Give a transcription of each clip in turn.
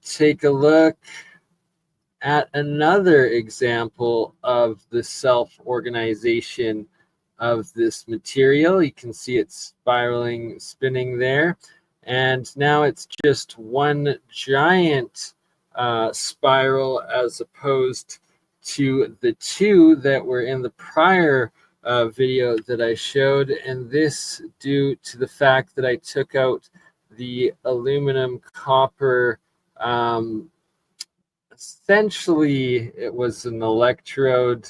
take a look at another example of the self-organization of this material. You can see it spiraling, spinning there. And now it's just one giant spiral as opposed to the two that were in the prior video that I showed. And this due to the fact that I took out the aluminum copper. Essentially, it was an electrode,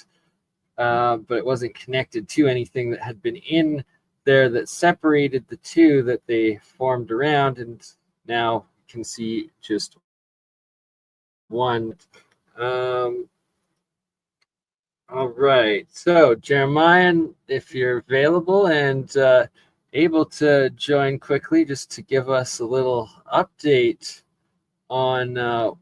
but it wasn't connected to anything that had been in there that separated the two that they formed around. And now you can see just one. All right. So, Jeremiah, if you're available and able to join quickly, just to give us a little update on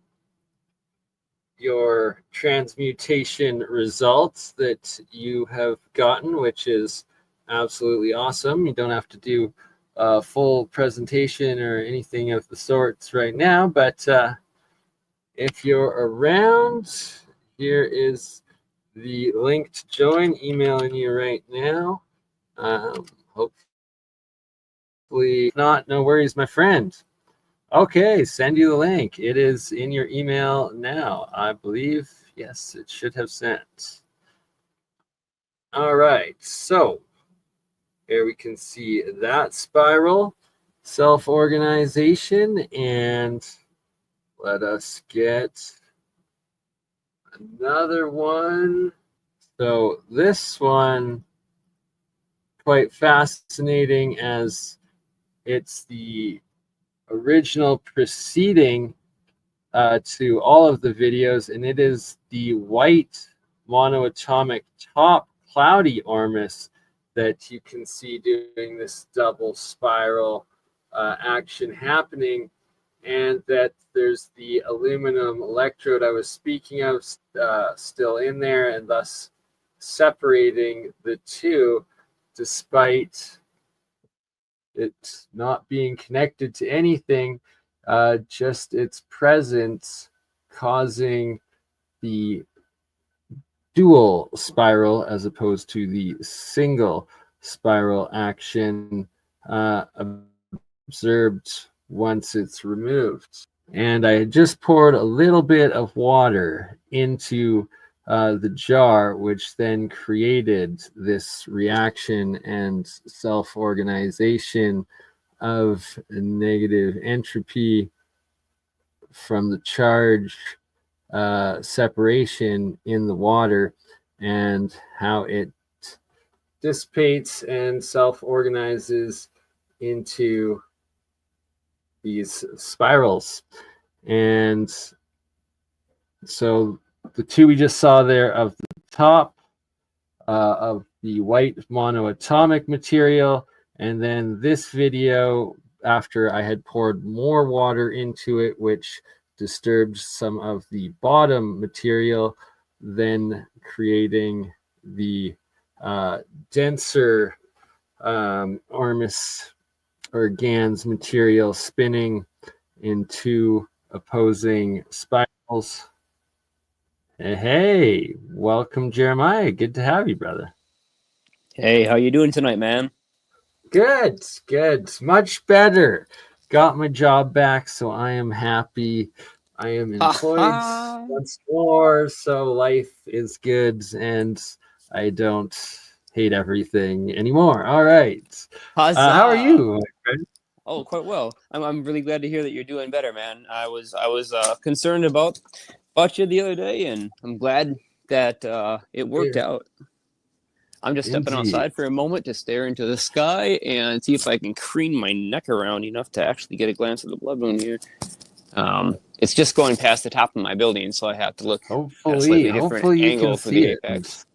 your transmutation results that you have gotten, which is absolutely awesome. You don't have to do a full presentation or anything of the sorts right now, but if you're around, here is the link to join, emailing you right now. Hopefully not, no worries, my friend. Okay, send you the link. It is in your email now, I believe. Yes, it should have sent. All right, so here we can see that spiral, self-organization, and let us get another one. So this one, quite fascinating as it's the original preceding to all of the videos, and it is the white monoatomic top cloudy ormus that you can see doing this double spiral action happening, and that there's the aluminum electrode I was speaking of still in there, and thus separating the two despite it not being connected to anything, just its presence causing the dual spiral as opposed to the single spiral action observed once it's removed. And I had just poured a little bit of water into the jar, which then created this reaction and self-organization of negative entropy from the charge separation in the water, and how it dissipates and self-organizes into these spirals. And so the two we just saw there of the top of the white monoatomic material, and then this video after I had poured more water into it, which disturbed some of the bottom material, then creating the denser ormus or GANS material spinning in two opposing spirals. Hey, welcome, Jeremiah. Good to have you, brother. Hey, how you doing tonight, man? Good, good. Much better. Got my job back, so I am happy. I am employed once more, so life is good, and I don't hate everything anymore. All right. How are you, my friend? Oh, quite well. I'm really glad to hear that you're doing better, man. I was concerned about you the other day, and I'm glad that it worked out. I'm just stepping outside for a moment to stare into the sky and see if I can crane my neck around enough to actually get a glance at the blood moon here. It's just going past the top of my building, so I have to look at a slightly different angle for the apex.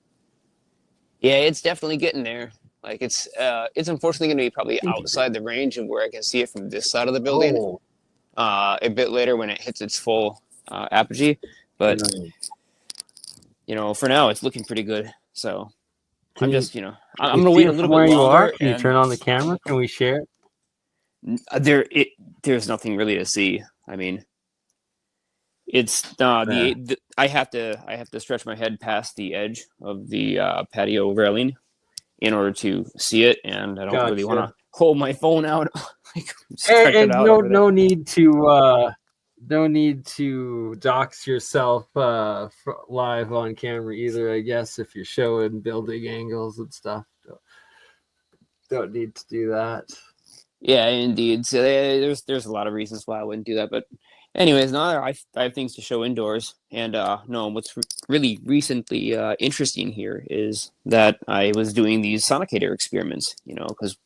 Yeah, it's definitely getting there. Like it's unfortunately going to be probably outside the range of where I can see it from this side of the building. A bit later when it hits its full apogee, but you know, for now it's looking pretty good. So I'm just, you know, I'm gonna wait a little bit longer. You are? Can you turn on the camera? Can we share? There's nothing really to see. I mean, It's I have to stretch my head past the edge of the patio railing in order to see it, and I don't really want to hold my phone out. Like, stretch it out over there. No need to dox yourself live on camera either, I guess, if you're showing building angles and stuff. Don't need to do that. Yeah, indeed. So there's a lot of reasons why I wouldn't do that, but anyways, now I have things to show indoors, and no, what's really recently interesting here is that I was doing these sonicator experiments, because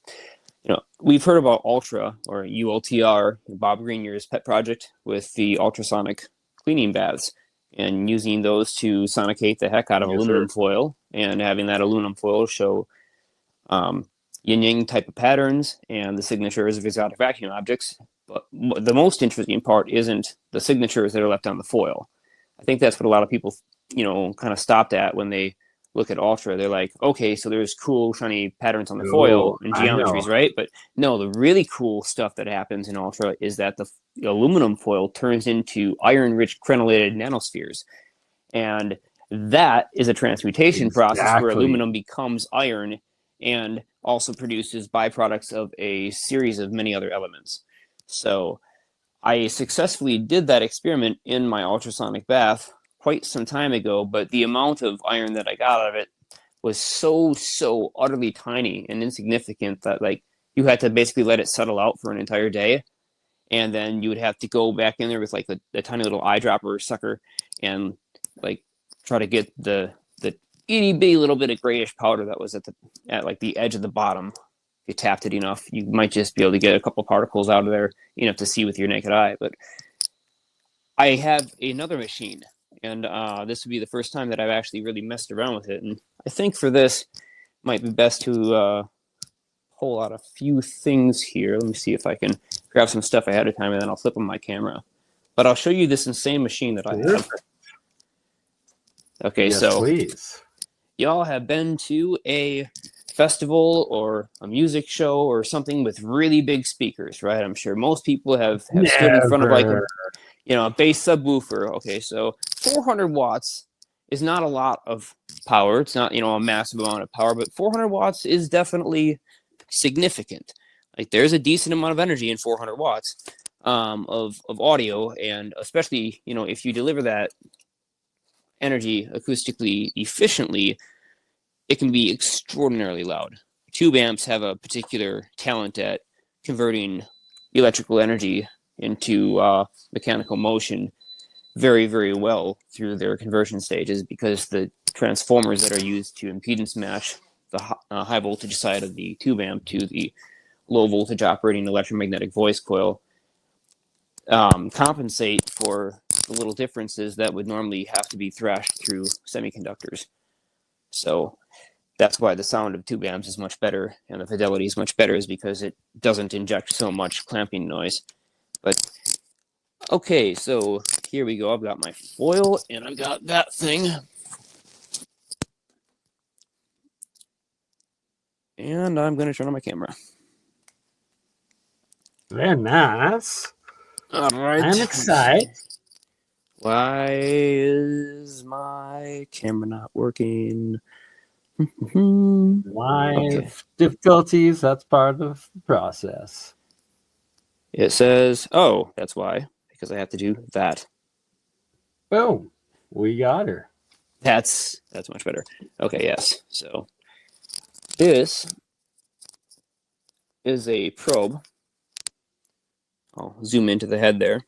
we've heard about Ultra or ULTR, Bob Greenyer's pet project with the ultrasonic cleaning baths, and using those to sonicate the heck out of aluminum foil, and having that aluminum foil show yin-yang type of patterns and the signatures of exotic vacuum objects. But the most interesting part isn't the signatures that are left on the foil. I think that's what a lot of people, kind of stopped at when they look at Ultra. They're like, okay, so there's cool, shiny patterns on the foil and geometries, right? But no, the really cool stuff that happens in Ultra is that the aluminum foil turns into iron-rich crenellated nanospheres. And that is a transmutation process where aluminum becomes iron and also produces byproducts of a series of many other elements. So I successfully did that experiment in my ultrasonic bath quite some time ago, but the amount of iron that I got out of it was so utterly tiny and insignificant that you had to basically let it settle out for an entire day, and then you would have to go back in there with the tiny little eyedropper sucker and try to get the itty bitty little bit of grayish powder that was at the edge of the bottom. If you tapped it enough, you might just be able to get a couple particles out of there, enough to see with your naked eye. But I have another machine, and this would be the first time that I've actually really messed around with it. And I think for this, it might be best to pull out a few things here. Let me see if I can grab some stuff ahead of time, and then I'll flip on my camera. But I'll show you this insane machine that I have. Okay, yes, so please. Y'all have been to a festival or a music show or something with really big speakers, right? I'm sure most people have stood in front of a bass subwoofer. Okay, so 400 watts is not a lot of power. It's not, a massive amount of power, but 400 watts is definitely significant. There's a decent amount of energy in 400 watts of audio, and especially, if you deliver that energy acoustically efficiently, it can be extraordinarily loud. Tube amps have a particular talent at converting electrical energy into mechanical motion very, very well through their conversion stages, because the transformers that are used to impedance match the high voltage side of the tube amp to the low voltage operating electromagnetic voice coil compensate for the little differences that would normally have to be thrashed through semiconductors. So that's why the sound of tube amps is much better and the fidelity is much better, is because it doesn't inject so much clamping noise. But okay, so here we go. I've got my foil and I've got that thing. And I'm going to turn on my camera. Very nice. All right. I'm excited. Why is my camera not working? Live difficulties, that's part of the process. It says, oh, that's why, because I have to do that. Boom. We got her. That's much better. Okay, yes. So this is a probe. I'll zoom into the head there.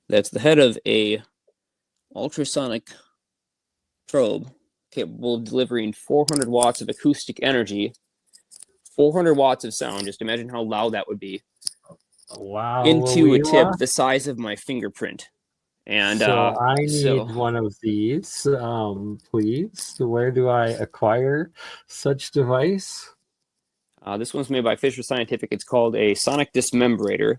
That's the head of a ultrasonic probe capable of delivering 400 watts of acoustic energy, 400 watts of sound. Just imagine how loud that would be. Wow. Into a tip the size of my fingerprint. And so I need one of these, please. Where do I acquire such device? This one's made by Fisher Scientific. It's called a sonic dismembrator.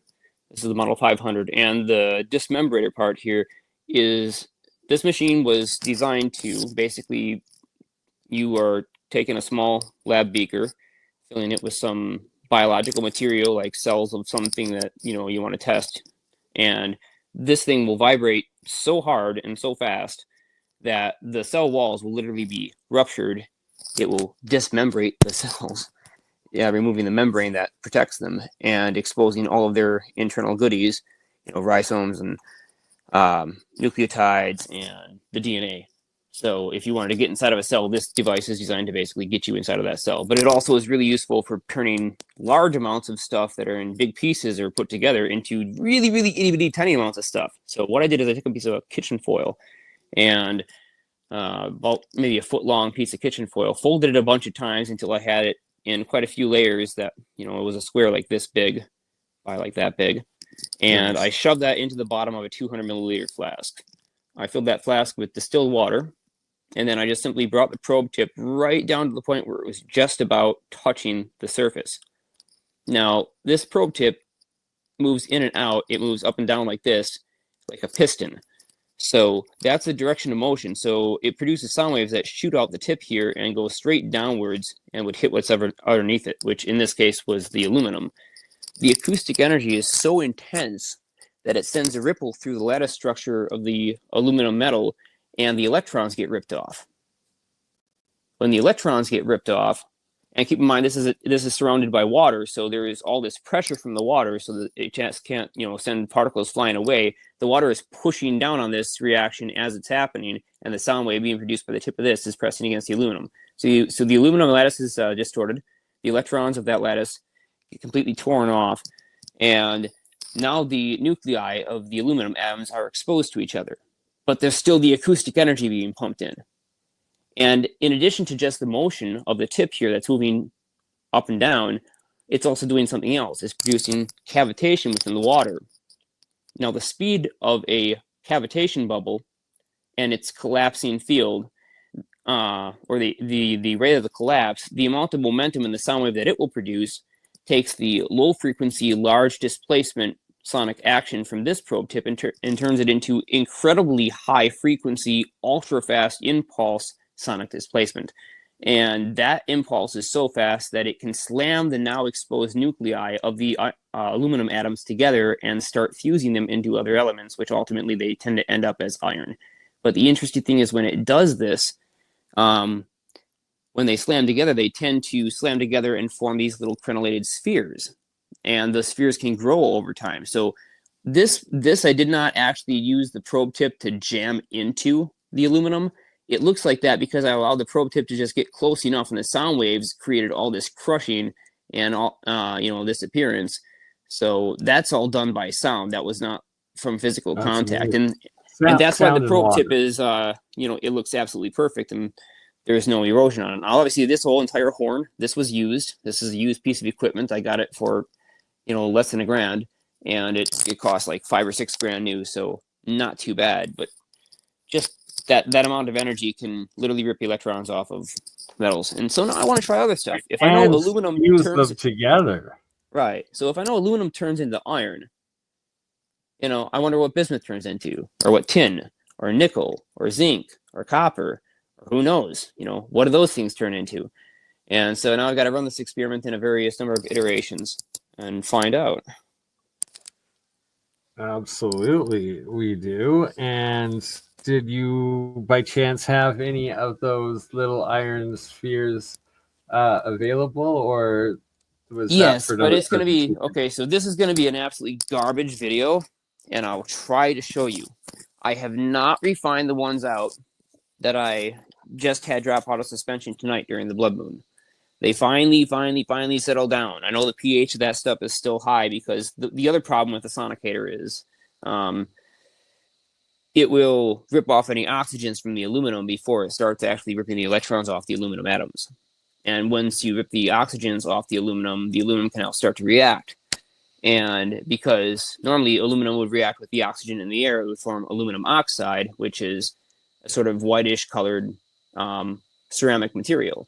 This is the Model 500, and the dismembrator part here is, this machine was designed to basically, you are taking a small lab beaker, filling it with some biological material like cells of something that you want to test, and this thing will vibrate so hard and so fast that the cell walls will literally be ruptured. It will dismembrate the cells, removing the membrane that protects them and exposing all of their internal goodies, ribosomes and nucleotides and the DNA. So if you wanted to get inside of a cell, this device is designed to basically get you inside of that cell. But it also is really useful for turning large amounts of stuff that are in big pieces or put together into really, really itty bitty tiny amounts of stuff. So what I did is I took a piece of kitchen foil and about maybe a foot long piece of kitchen foil, folded it a bunch of times until I had it in quite a few layers that, it was a square like this big by like that big. And Nice. I shoved that into the bottom of a 200 milliliter flask. I filled that flask with distilled water. And then I just simply brought the probe tip right down to the point where it was just about touching the surface. Now, this probe tip moves in and out. It moves up and down like this, like a piston. So that's the direction of motion. So it produces sound waves that shoot out the tip here and go straight downwards and would hit what's ever underneath it, which in this case was the aluminum. The acoustic energy is so intense that it sends a ripple through the lattice structure of the aluminum metal, and the electrons get ripped off. When the electrons get ripped off, and keep in mind this is surrounded by water, so there is all this pressure from the water, so that it just can't send particles flying away. The water is pushing down on this reaction as it's happening, and the sound wave being produced by the tip of this is pressing against the aluminum. So the aluminum lattice is distorted. The electrons of that lattice get completely torn off, and now the nuclei of the aluminum atoms are exposed to each other, but there's still the acoustic energy being pumped in. And in addition to just the motion of the tip here that's moving up and down, it's also doing something else. It's producing cavitation within the water. Now, the speed of a cavitation bubble and its collapsing field, or the rate of the collapse, the amount of momentum in the sound wave that it will produce takes the low frequency, large displacement sonic action from this probe tip and turns it into incredibly high frequency, ultra fast impulse sonic displacement. And that impulse is so fast that it can slam the now exposed nuclei of the aluminum atoms together and start fusing them into other elements, which ultimately they tend to end up as iron. But the interesting thing is when it does this, when they slam together, they tend to slam together and form these little crenellated spheres. And the spheres can grow over time. So this I did not actually use the probe tip to jam into the aluminum. It looks like that because I allowed the probe tip to just get close enough, and the sound waves created all this crushing and all this appearance. So that's all done by sound. That was not from physical contact. And that's why the probe tip is it looks absolutely perfect, and there's no erosion on it. Now, obviously, this whole entire horn, this was used. This is a used piece of equipment. I got it for less than $1,000, and it cost like $5 or $6 new. So not too bad, but just that amount of energy can literally rip electrons off of metals. And so now I want to try other stuff. If I know aluminum turns them together, right? So if I know aluminum turns into iron, I wonder what bismuth turns into, or what tin, or nickel, or zinc, or copper, or who knows? What do those things turn into? And so now I've got to run this experiment in a various number of iterations and find out. Absolutely, we do. And did you, by chance, have any of those little iron spheres available, or was yes, that for but it's going to be okay. So this is going to be an absolutely garbage video, and I'll try to show you. I have not refined the ones out that I just had drop out of suspension tonight during the blood moon. They finally settled down. I know the pH of that stuff is still high because the other problem with the sonicator is it will rip off any oxygens from the aluminum before it starts actually ripping the electrons off the aluminum atoms. And once you rip the oxygens off the aluminum can now start to react. And because normally aluminum would react with the oxygen in the air, it would form aluminum oxide, which is a sort of whitish colored ceramic material.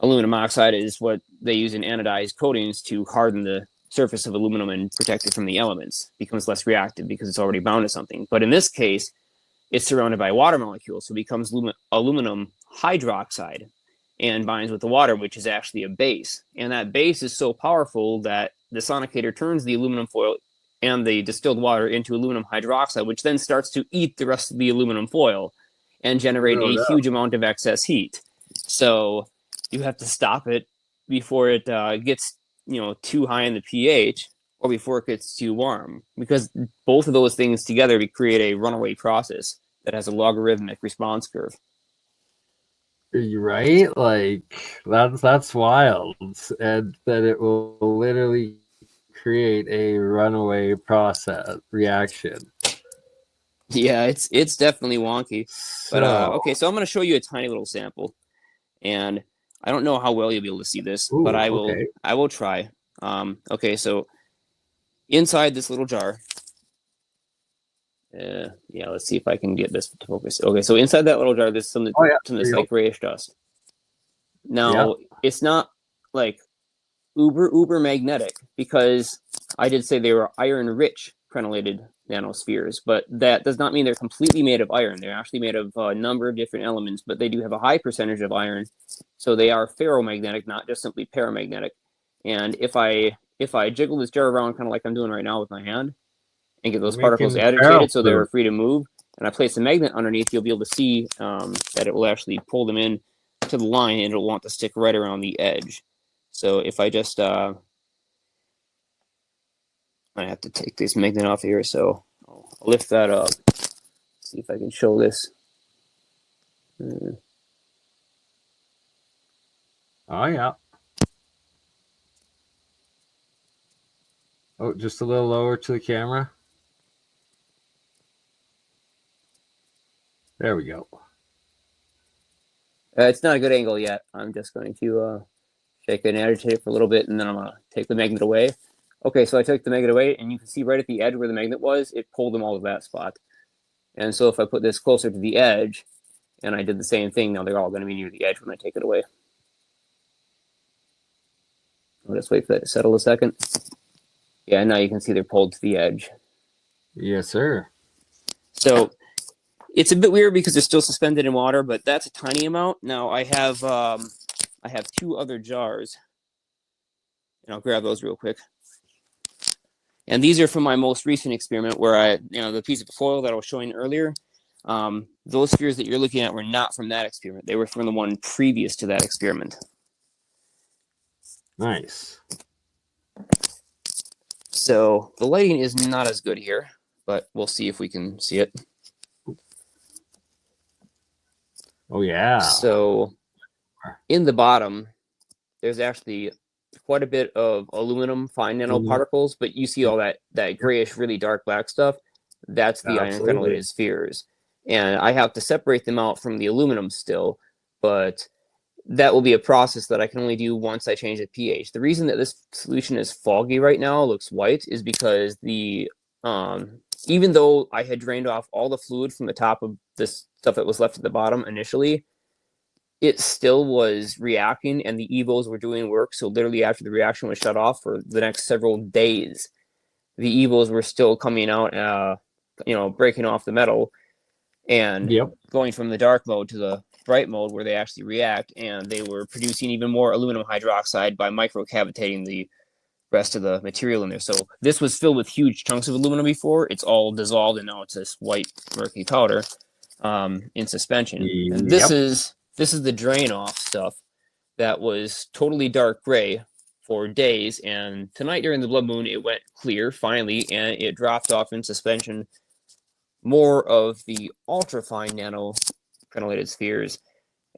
Aluminum oxide is what they use in anodized coatings to harden the surface of aluminum and protect it from the elements. It becomes less reactive because it's already bound to something. But in this case, it's surrounded by water molecules, so it becomes aluminum hydroxide and binds with the water, which is actually a base. And that base is so powerful that the sonicator turns the aluminum foil and the distilled water into aluminum hydroxide, which then starts to eat the rest of the aluminum foil and generate a huge amount of excess heat. So you have to stop it before it gets too high in the pH or before it gets too warm, because both of those things together create a runaway process that has a logarithmic response curve. You're right, like that's wild, and that it will literally create a runaway process reaction. Yeah, it's definitely wonky. But So, okay, so I'm going to show you a tiny little sample, and I don't know how well you'll be able to see this, ooh, but I okay. will try. Okay, so inside this little jar, yeah, let's see if I can get this to focus. Okay, so inside that little jar, there's some of this like grayish dust. Now, it's not like uber magnetic, because I did say they were iron-rich crenellated nanospheres, but that does not mean they're completely made of iron. They're actually made of a number of different elements, but they do have a high percentage of iron, so they are ferromagnetic, not just simply paramagnetic. And if I jiggle this jar around, kind of like I'm doing right now with my hand, and get those particles agitated so they're free to move, and I place a magnet underneath, you'll be able to see that it will actually pull them in to the line, and it'll want to stick right around the edge. So if I just I have to take this magnet off here, so I'll lift that up, see if I can show this. Oh yeah. Oh, just a little lower to the camera. There we go. It's not a good angle yet. I'm just going to shake it and agitate it for a little bit, and then I'm going to take the magnet away. Okay, so I took the magnet away, and you can see right at the edge where the magnet was, it pulled them all to that spot. And so if I put this closer to the edge, and I did the same thing, now they're all going to be near the edge when I take it away. I'll just wait for that to settle a second. Yeah, now you can see they're pulled to the edge. Yes, sir. So it's a bit weird because they're still suspended in water, but that's a tiny amount. Now I have two other jars, and I'll grab those real quick. And these are from my most recent experiment, where the piece of foil that I was showing earlier, those spheres that you're looking at were not from that experiment. They were from the one previous to that experiment. Nice. So the lighting is not as good here, but we'll see if we can see it. Oh, yeah. So in the bottom, there's actually quite a bit of aluminum fine nanoparticles, but you see all that grayish, really dark black stuff. That's the iron crenellated spheres. And I have to separate them out from the aluminum still, but that will be a process that I can only do once I change the pH. The reason that this solution is foggy right now, looks white, is because the even though I had drained off all the fluid from the top of this stuff that was left at the bottom initially, it still was reacting, and the EVOs were doing work. So literally after the reaction was shut off for the next several days, the EVOs were still coming out, breaking off the metal and going from the dark mode to the bright mode where they actually react, and they were producing even more aluminum hydroxide by microcavitating the rest of the material in there. So this was filled with huge chunks of aluminum before. It's all dissolved, and now it's this white murky powder in suspension. And this is the drain off stuff that was totally dark gray for days, and tonight during the blood moon it went clear finally, and it dropped off in suspension more of the ultra fine nano crenellated spheres,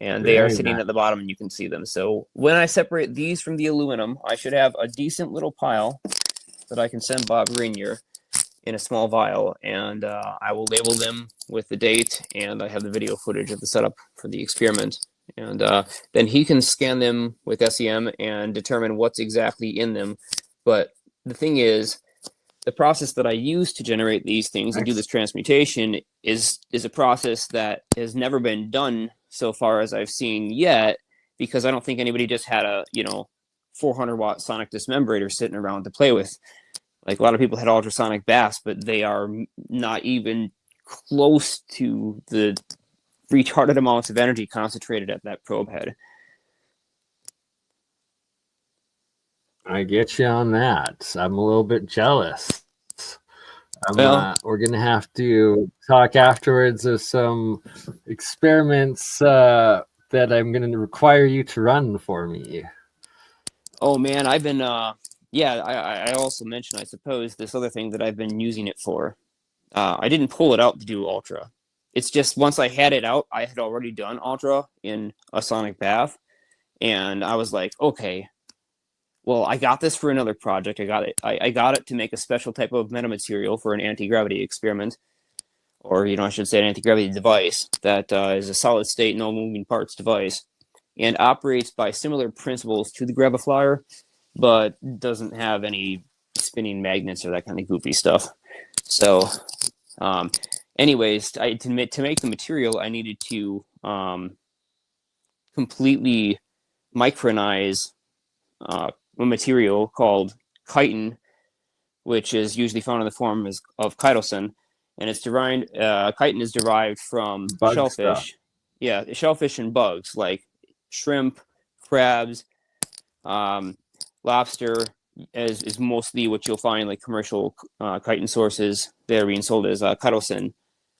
and they are sitting at the bottom, and you can see them. So when I separate these from the aluminum, I should have a decent little pile that I can send Bob Grenier in a small vial, and I will label them with the date, and I have the video footage of the setup for the experiment, and then he can scan them with SEM and determine what's exactly in them. But the thing is, the process that I use to generate these things and do this transmutation is a process that has never been done so far as I've seen yet, because I don't think anybody just had a 400 watt sonic dismembrator sitting around to play with. Like, a lot of people had ultrasonic baths, but they are not even close to the retarded amounts of energy concentrated at that probe head. I get you on that. I'm a little bit jealous. Well, We're gonna have to talk afterwards of some experiments that I'm gonna require you to run for me. oh man, I've been yeah, I also mentioned, I suppose, this other thing that I've been using it for. I didn't pull it out to do Ultra. It's just once I had it out, I had already done Ultra in a sonic bath, and I was like, okay, well, I got this for another project. I got it to make a special type of metamaterial for an anti-gravity experiment, or I should say an anti-gravity device that is a solid state, no moving parts device, and operates by similar principles to the Graviflyer, but doesn't have any spinning magnets or that kind of goofy stuff. So, anyways, to make the material, I needed to completely micronize a material called chitin, which is usually found in the form of chitosan, and it's derived. Chitin is derived from Bug shellfish. stuff. Yeah, shellfish and bugs like shrimp, crabs, lobster is mostly what you'll find like commercial chitin sources. They're being sold as chitosan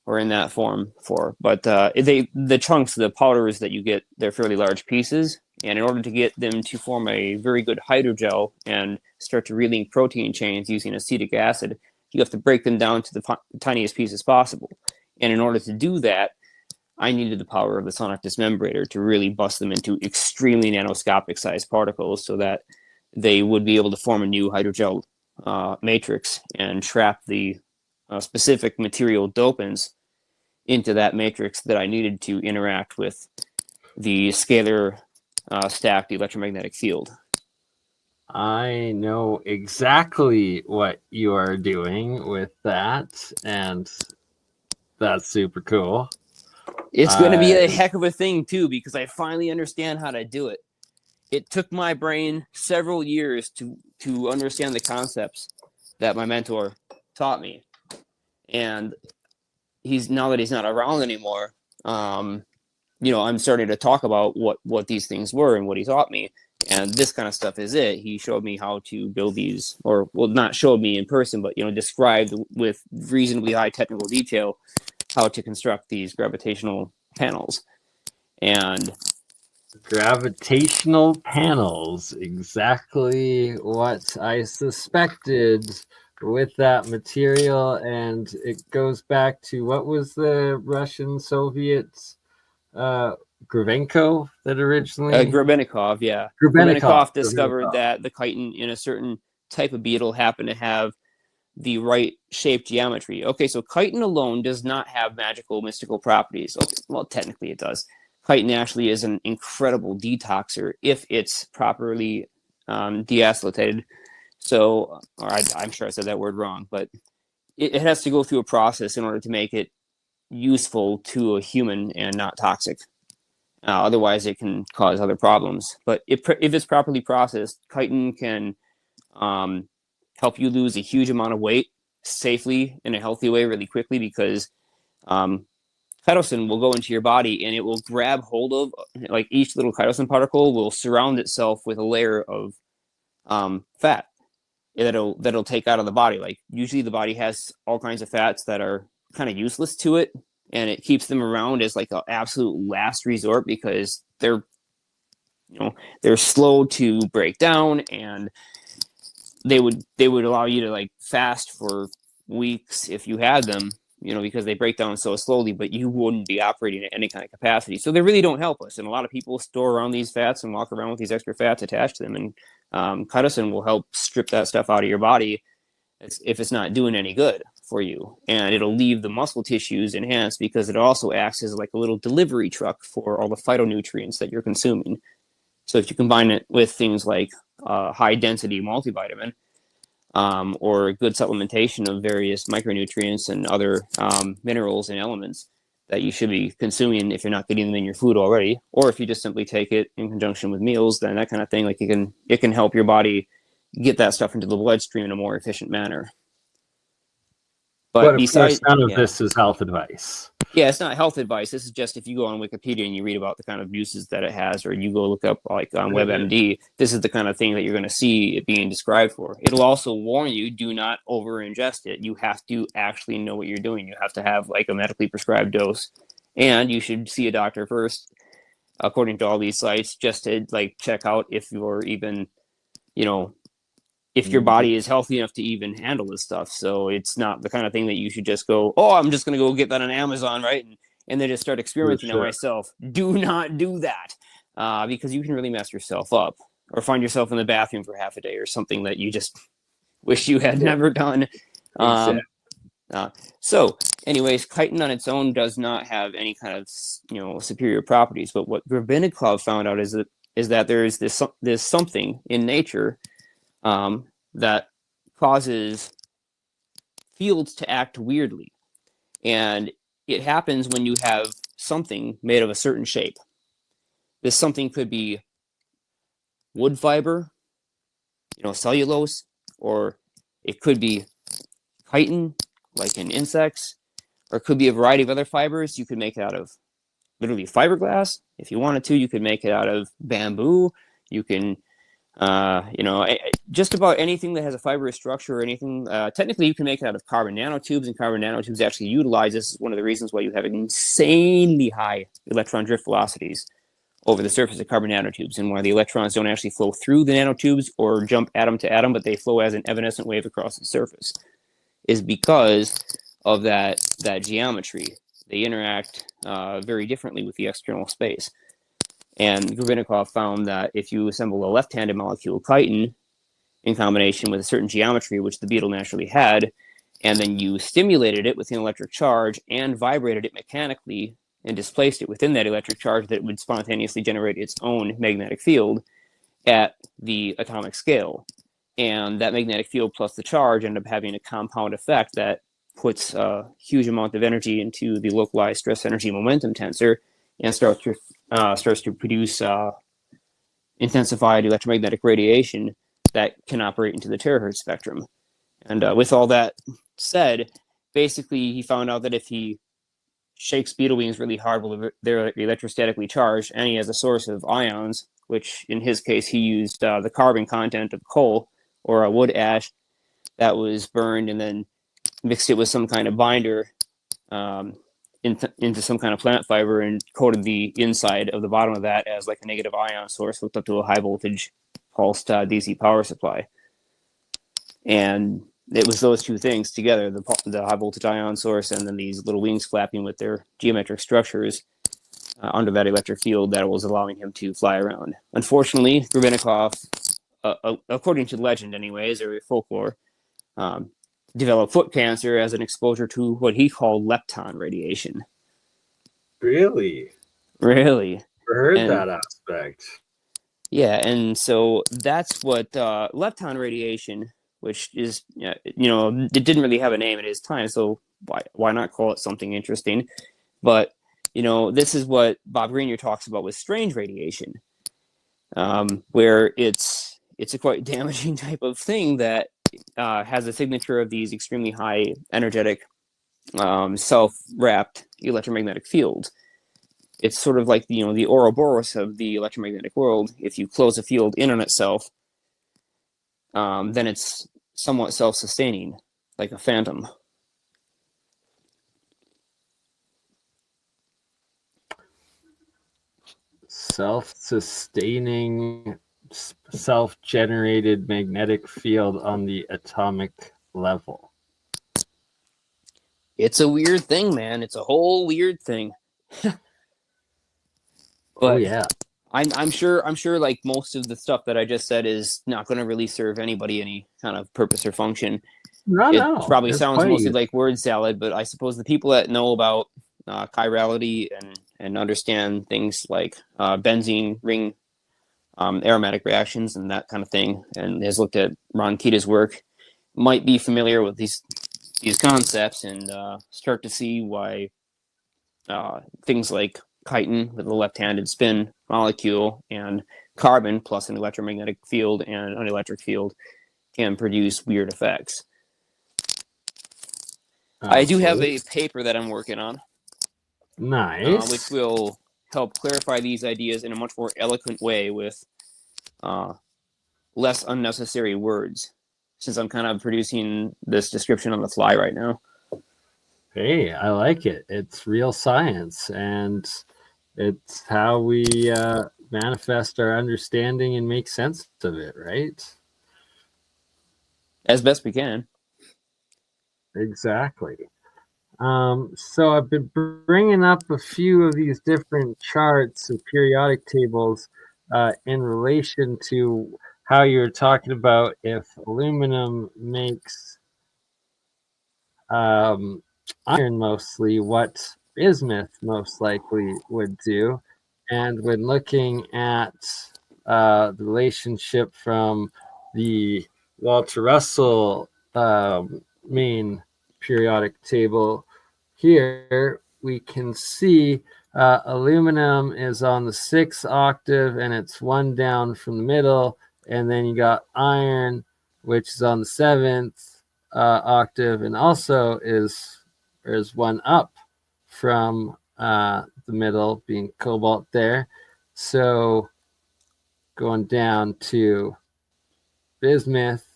or in that form for. But the chunks, the powders that you get, they're fairly large pieces. And in order to get them to form a very good hydrogel and start to relink protein chains using acetic acid, you have to break them down to the tiniest pieces possible. And in order to do that, I needed the power of the sonic dismembrator to really bust them into extremely nanoscopic sized particles so that they would be able to form a new hydrogel matrix and trap the specific material dopants into that matrix that I needed to interact with the scalar stacked electromagnetic field. I know exactly what you are doing with that, and that's super cool. It's going to be a heck of a thing, too, because I finally understand how to do it. It took my brain several years to understand the concepts that my mentor taught me. And now that he's not around anymore, I'm starting to talk about what these things were and what he taught me. And this kind of stuff is it. He showed me how to build these, or well, not showed me in person, but described with reasonably high technical detail how to construct these gravitational panels. And gravitational panels, exactly what I suspected with that material. And it goes back to, what was the Russian Soviet Gravenko that originally Grebenikov, yeah. Grebenikov discovered that the chitin in a certain type of beetle happened to have the right shaped geometry. Okay, so chitin alone does not have magical, mystical properties. Okay, well, technically it does. Chitin actually is an incredible detoxer if it's properly deacetylated. So, I'm sure I said that word wrong, but it has to go through a process in order to make it useful to a human and not toxic. Otherwise, it can cause other problems. But if it's properly processed, chitin can help you lose a huge amount of weight safely in a healthy way really quickly, because chitosan will go into your body and it will grab hold of, like, each little chitosan particle will surround itself with a layer of fat that'll take out of the body. Like, usually the body has all kinds of fats that are kind of useless to it, and it keeps them around as like an absolute last resort because they're slow to break down, and they would allow you to like fast for weeks if you had them, because they break down so slowly, but you wouldn't be operating at any kind of capacity. So they really don't help us. And a lot of people store around these fats and walk around with these extra fats attached to them. And chitosan will help strip that stuff out of your body if it's not doing any good for you. And it'll leave the muscle tissues enhanced because it also acts as like a little delivery truck for all the phytonutrients that you're consuming. So if you combine it with things like high density multivitamin, or good supplementation of various micronutrients and other minerals and elements that you should be consuming if you're not getting them in your food already, or if you just simply take it in conjunction with meals, then that kind of thing, like it can help your body get that stuff into the bloodstream in a more efficient manner. But of course, none of this is health advice. Yeah, it's not health advice. This is just if you go on Wikipedia and you read about the kind of uses that it has, or you go look up like on WebMD, this is the kind of thing that you're going to see it being described for. It'll also warn you, do not over ingest it. You have to actually know what you're doing. You have to have like a medically prescribed dose, and you should see a doctor first, according to all these sites, just to like check out if you're even, you know, if your body is healthy enough to even handle this stuff. So it's not the kind of thing that you should just go, oh, I'm just going to go get that on Amazon, right? And then just start experimenting on myself. Do not do that, because you can really mess yourself up, or find yourself in the bathroom for half a day or something that you just wish you had never done. Exactly. So anyways, chitin on its own does not have any kind of, you know, superior properties. But what Grebennikov found out is that there is this something in nature that causes fields to act weirdly. And it happens when you have something made of a certain shape. This something could be wood fiber, you know, cellulose, or it could be chitin, like in insects, or it could be a variety of other fibers. You could make it out of literally fiberglass. If you wanted to, you could make it out of bamboo. You can you know, just about anything that has a fibrous structure or anything. Technically, you can make it out of carbon nanotubes, and carbon nanotubes actually utilize this. Is one of the reasons why you have insanely high electron drift velocities over the surface of carbon nanotubes, and why the electrons don't actually flow through the nanotubes or jump atom to atom, but they flow as an evanescent wave across the surface, is because of that geometry. They interact very differently with the external space. And Grebennikov found that if you assemble a left-handed molecule, chitin, in combination with a certain geometry, which the beetle naturally had, and then you stimulated it with an electric charge and vibrated it mechanically and displaced it within that electric charge, that it would spontaneously generate its own magnetic field at the atomic scale. And that magnetic field plus the charge end up having a compound effect that puts a huge amount of energy into the localized stress energy momentum tensor, and starts to produce intensified electromagnetic radiation that can operate into the terahertz spectrum. And with all that said, basically he found out that if he shakes beetle wings really hard while they're electrostatically charged, and he has a source of ions, which in his case he used the carbon content of coal or a wood ash that was burned, and then mixed it with some kind of binder into some kind of plant fiber, and coated the inside of the bottom of that as like a negative ion source hooked up to a high voltage pulsed DC power supply. And it was those two things together, the high voltage ion source and then these little wings flapping with their geometric structures under that electric field, that was allowing him to fly around. Unfortunately, Grebennikov, according to legend anyways, or folklore, developed foot cancer as an exposure to what he called lepton radiation. Really? Really? Heard that aspect. Yeah, and so that's what lepton radiation, which is, you know, it didn't really have a name at his time, so why not call it something interesting? But, you know, this is what Bob Greenyer talks about with strange radiation, where it's a quite damaging type of thing that has a signature of these extremely high energetic self-wrapped electromagnetic fields. It's sort of like the Ouroboros of the electromagnetic world. If you close a field in on itself, then it's somewhat self-sustaining, like a phantom. Self-sustaining, self-generated magnetic field on the atomic level. It's a weird thing, man. It's a whole weird thing. Oh yeah. I'm sure like most of the stuff that I just said is not going to really serve anybody any kind of purpose or function. It probably sounds mostly like word salad, but I suppose the people that know about chirality and understand things like benzene ring aromatic reactions and that kind of thing, and has looked at Ron Kita's work, might be familiar with these concepts, and start to see why things like chitin with a left-handed spin molecule and carbon plus an electromagnetic field and an electric field can produce weird effects. I do have a paper that I'm working on Nice. which will help clarify these ideas in a much more eloquent way with less unnecessary words, since I'm kind of producing this description on the fly right now. Hey, I like it. It's real science, and it's how we manifest our understanding and make sense of it, right? As best we can. Exactly. So I've been bringing up a few of these different charts and periodic tables in relation to how you're talking about if aluminum makes iron mostly, what bismuth most likely would do. And when looking at the relationship from the Walter Russell main periodic table, here we can see aluminum is on the 6th octave and it's one down from the middle. And then you got iron, which is on the 7th octave and also is one up from the middle, being cobalt there. So going down to bismuth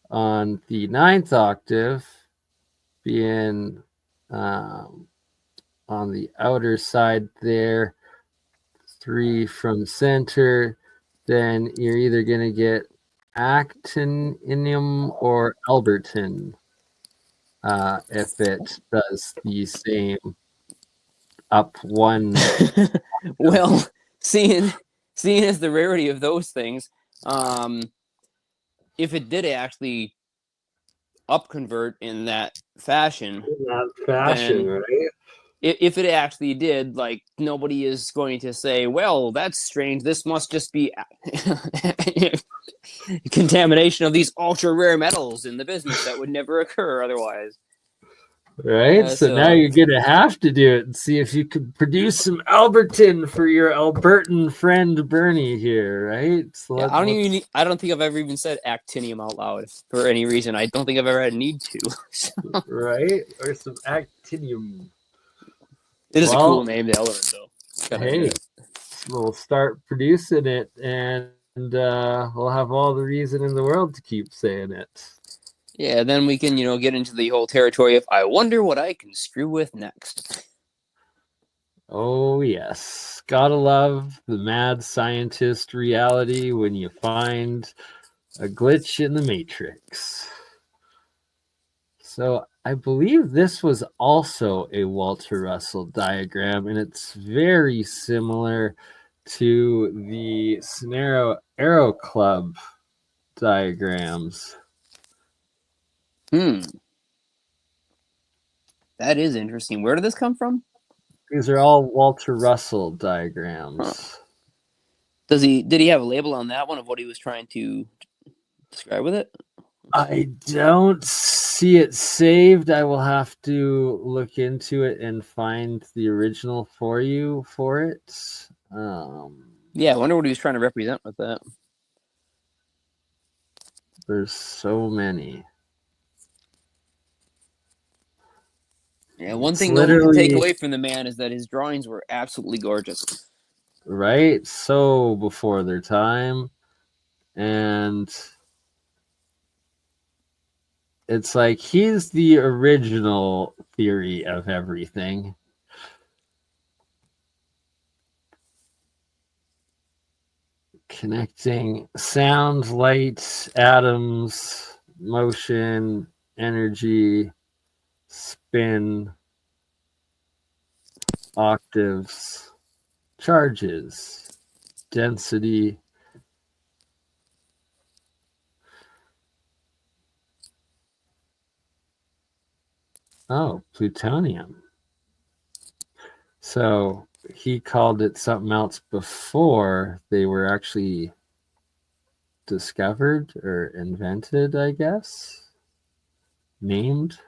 on the 9th octave, being on the outer side there, 3 from center, then you're either going to get actinium or alberton if it does the same up one. Well, seeing as the rarity of those things, if it did actually upconvert in that fashion, then, right? If it actually did, like, nobody is going to say, well, that's strange, this must just be contamination of these ultra rare metals in the business that would never occur otherwise. Right, so now you're gonna have to do it and see if you can produce some alberton for your Albertan friend BurnEye here, right? So yeah, I don't think I've ever even said actinium out loud for any reason. I don't think I've ever had a need to. So. Right, or some actinium. It is a cool name to learn, though. Hey, we'll start producing it, and we'll have all the reason in the world to keep saying it. Yeah, then we can, get into the whole territory of, I wonder what I can screw with next. Oh, yes. Gotta love the mad scientist reality when you find a glitch in the matrix. So I believe this was also a Walter Russell diagram, and it's very similar to the Scenario Aero Club diagrams. That is interesting. Where did this come from? These are all Walter Russell diagrams. Huh. Did he have a label on that one of what he was trying to describe with it? I don't see it saved. I will have to look into it and find the original for you for it. Yeah, I wonder what he was trying to represent with that. There's so many. Yeah, one thing no one can take away from the man is that his drawings were absolutely gorgeous. Right? So before their time. And it's like he's the original theory of everything. Connecting sound, light, atoms, motion, energy, spin, octaves, charges, density. Oh, plutonium. So he called it something else before they were actually discovered or invented, I guess. Named.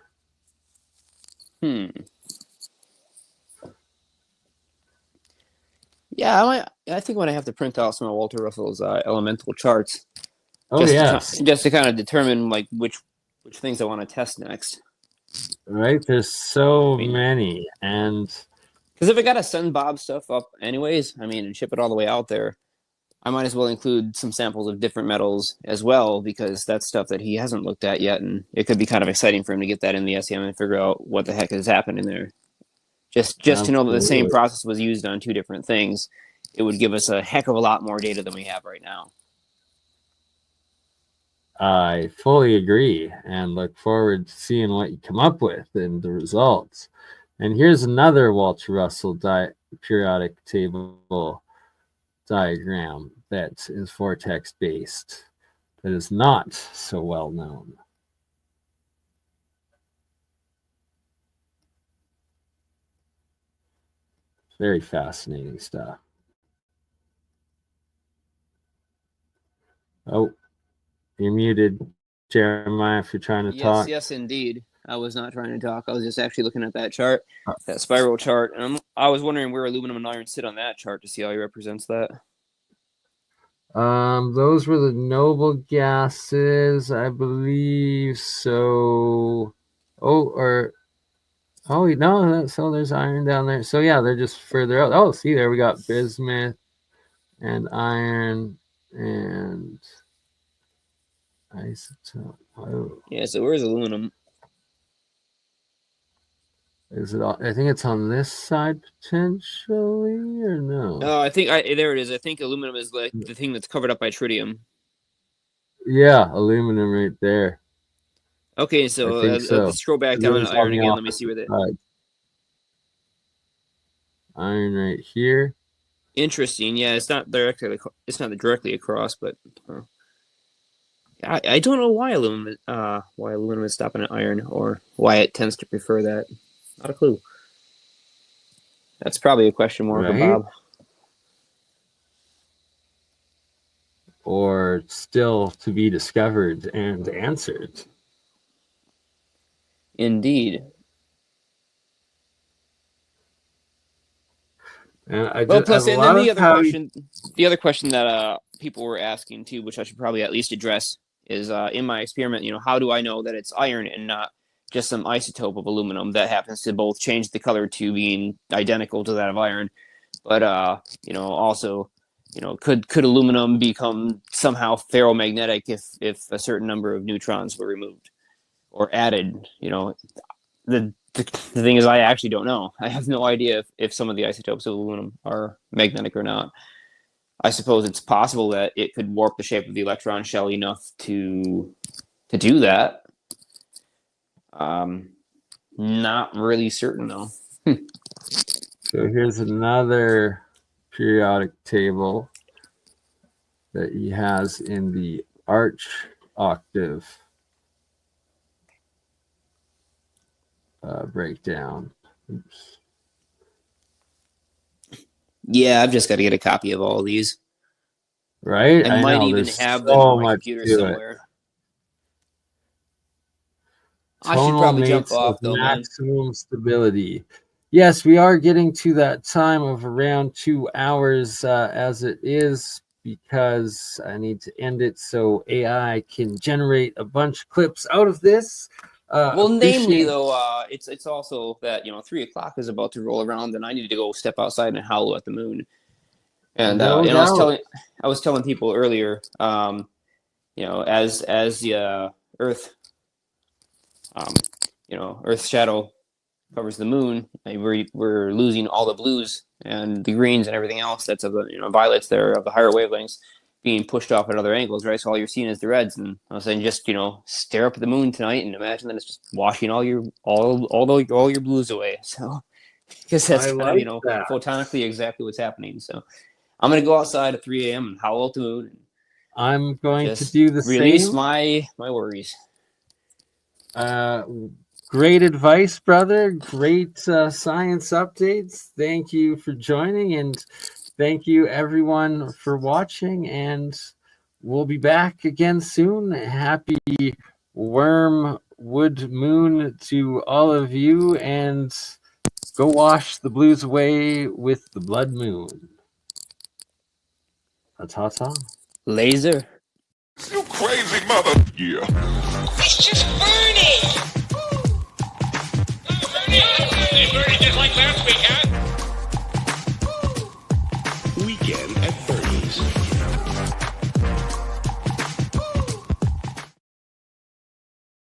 Yeah, I think when I have to print out some of Walter Russell's elemental charts. Oh, yes. Just to kind of determine like which things I want to test next. Right, there's so many, and Because if I got to send Bob stuff up anyways, I mean, and ship it all the way out there, I might as well include some samples of different metals as well, because that's stuff that he hasn't looked at yet, and it could be kind of exciting for him to get that in the SEM and figure out what the heck is happening there. Just to know that the same process was used on two different things, it would give us a heck of a lot more data than we have right now. I fully agree and look forward to seeing what you come up with and the results. And here's another Walter Russell periodic table diagram that is vortex based, that is not so well known. Very fascinating stuff. Oh, you're muted, Jeremiah, if you're trying to talk. Yes, indeed. I was not trying to talk. I was just actually looking at that chart, that spiral chart. And I was wondering where aluminum and iron sit on that chart to see how he represents that. Those were the noble gases, I believe. So, no, so there's iron down there. So yeah, they're just further out. Oh, see, there we got bismuth and iron and isotope. Oh. Yeah, so where's aluminum? Is it? I think it's on this side potentially, or no? Oh, I think there it is. I think aluminum is like the thing that's covered up by tritium. Yeah, aluminum right there. Okay, so, let's scroll back down to iron again. Let me see where that. Iron right here. Interesting. Yeah, it's not directly across, but I don't know why aluminum is stopping at iron, or why it tends to prefer that. Not a clue. That's probably a question mark for Bob. Or still to be discovered and answered. Indeed. And the other question that people were asking too, which I should probably at least address, is in my experiment, how do I know that it's iron and not just some isotope of aluminum that happens to both change the color to being identical to that of iron, but also, could aluminum become somehow ferromagnetic if a certain number of neutrons were removed or added? The thing is, I actually don't know. I have no idea if some of the isotopes of aluminum are magnetic or not. I suppose it's possible that it could warp the shape of the electron shell enough to do that. Not really certain though. So here's another periodic table that he has in the arch octave breakdown. Oops. Yeah, I've just got to get a copy of all of these. Right? I might even have them on my computer somewhere. I should probably jump off though, maximum stability. Yes, we are getting to that time of around 2 hours as it is, because I need to end it so AI can generate a bunch of clips out of this. Namely though, it's also that 3 o'clock is about to roll around, and I need to go step outside and howl at the moon. And I was telling people earlier, as the Earth. Earth's shadow covers the moon, and we're losing all the blues and the greens and everything else that's of the violets there of the higher wavelengths being pushed off at other angles, right? So all you're seeing is the reds, and I was saying just stare up at the moon tonight and imagine that it's just washing all your blues away. So because that's photonically exactly what's happening. So I'm gonna go outside at 3 a.m. and howl at the moon. I'm going to do the same. Release my worries. Great advice, brother. Great science updates. Thank you for joining, and thank you everyone for watching, and we'll be back again soon. Happy Wormwood Moon to all of you, and go wash the blues away with the blood moon. Ta-ta. Laser. You crazy mother. Yeah. It's just burning.